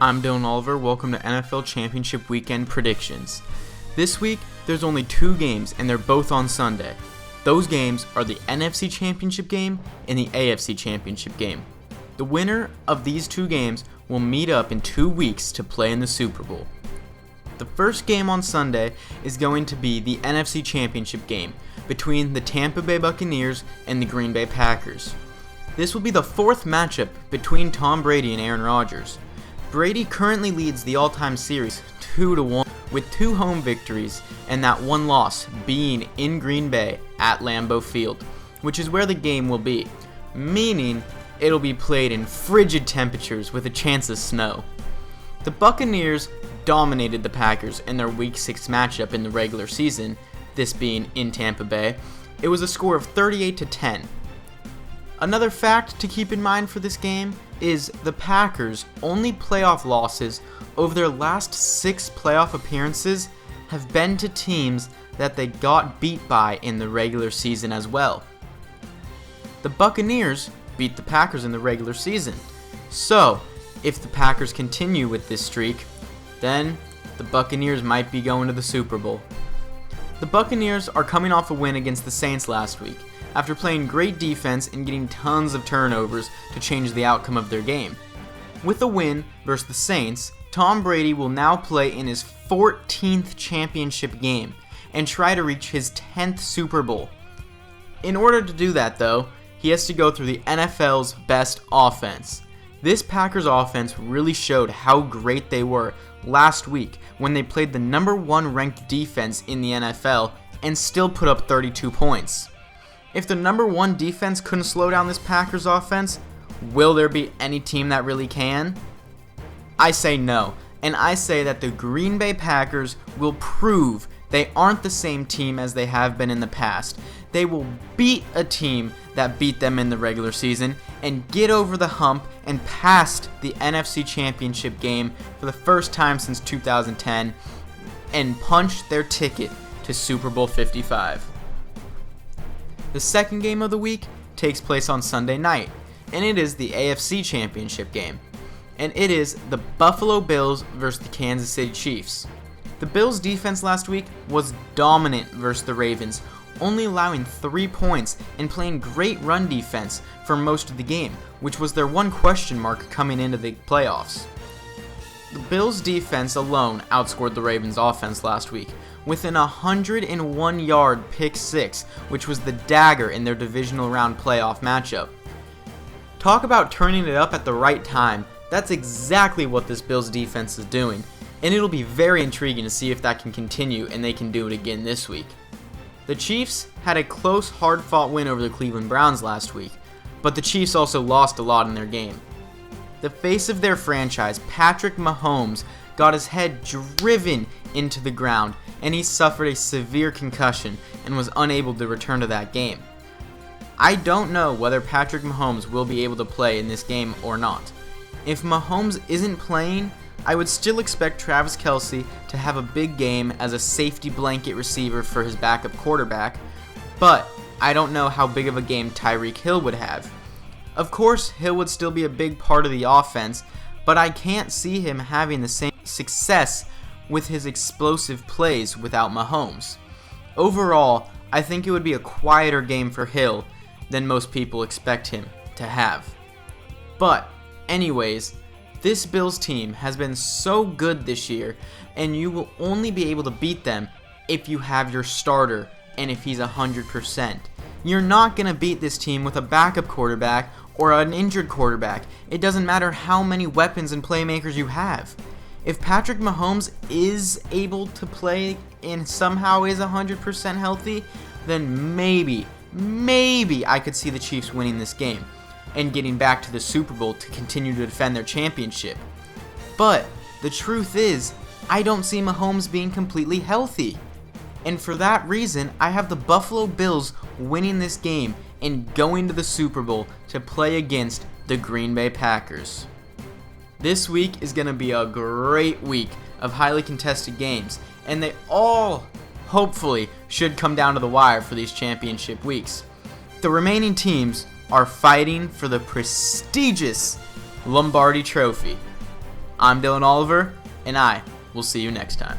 I'm Dylan Oliver. Welcome to NFL Championship Weekend Predictions. This week, there's only two games, and they're both on Sunday. Those games are the NFC Championship game and the AFC Championship game. The winner of these two games will meet up in 2 weeks to play in the Super Bowl. The first game on Sunday is going to be the NFC Championship game between the Tampa Bay Buccaneers and the Green Bay Packers. This will be the fourth matchup between Tom Brady and Aaron Rodgers. Brady currently leads the all-time series 2-1 with 2 home victories and that one loss being in Green Bay at Lambeau Field, which is where the game will be, meaning it'll be played in frigid temperatures with a chance of snow. The Buccaneers dominated the Packers in their Week 6 matchup in the regular season, this being in Tampa Bay. It was a score of 38-10. Another fact to keep in mind for this game is the Packers' only playoff losses over their last 6 playoff appearances have been to teams that they got beat by in the regular season as well. The Buccaneers beat the Packers in the regular season. So, if the Packers continue with this streak, then the Buccaneers might be going to the Super Bowl. The Buccaneers are coming off a win against the Saints last week, after playing great defense and getting tons of turnovers to change the outcome of their game. With a win versus the Saints, Tom Brady will now play in his 14th championship game and try to reach his 10th Super Bowl. In order to do that though, he has to go through the NFL's best offense. This Packers offense really showed how great they were last week when they played the number 1 ranked defense in the NFL and still put up 32 points. If the number 1 defense couldn't slow down this Packers offense, will there be any team that really can? I say no, and I say that the Green Bay Packers will prove they aren't the same team as they have been in the past. They will beat a team that beat them in the regular season and get over the hump and past the NFC Championship game for the first time since 2010 and punch their ticket to Super Bowl 55. The second game of the week takes place on Sunday night, and it is the AFC Championship game. And it is the Buffalo Bills versus the Kansas City Chiefs. The Bills' defense last week was dominant versus the Ravens, only allowing 3 points and playing great run defense for most of the game, which was their one question mark coming into the playoffs. The Bills' defense alone outscored the Ravens' offense last week, with an 101-yard pick 6, which was the dagger in their divisional round playoff matchup. Talk about turning it up at the right time. That's exactly what this Bills defense is doing, and it'll be very intriguing to see if that can continue and they can do it again this week. The Chiefs had a close, hard-fought win over the Cleveland Browns last week, but the Chiefs also lost a lot in their game. The face of their franchise, Patrick Mahomes, got his head driven into the ground, and he suffered a severe concussion and was unable to return to that game. I don't know whether Patrick Mahomes will be able to play in this game or not. If Mahomes isn't playing, I would still expect Travis Kelce to have a big game as a safety blanket receiver for his backup quarterback, but I don't know how big of a game Tyreek Hill would have. Of course, Hill would still be a big part of the offense, but I can't see him having the same success with his explosive plays without Mahomes. Overall, I think it would be a quieter game for Hill than most people expect him to have. But, anyways, this Bills team has been so good this year, and you will only be able to beat them if you have your starter and if he's 100%. You're not going to beat this team with a backup quarterback or an injured quarterback. It doesn't matter how many weapons and playmakers you have. If Patrick Mahomes is able to play and somehow is 100% healthy, then maybe I could see the Chiefs winning this game and getting back to the Super Bowl to continue to defend their championship. But the truth is, I don't see Mahomes being completely healthy. And for that reason, I have the Buffalo Bills winning this game and going to the Super Bowl to play against the Green Bay Packers. This week is going to be a great week of highly contested games, and they all, hopefully, should come down to the wire for these championship weeks. The remaining teams are fighting for the prestigious Lombardi Trophy. I'm Dylan Oliver, and I will see you next time.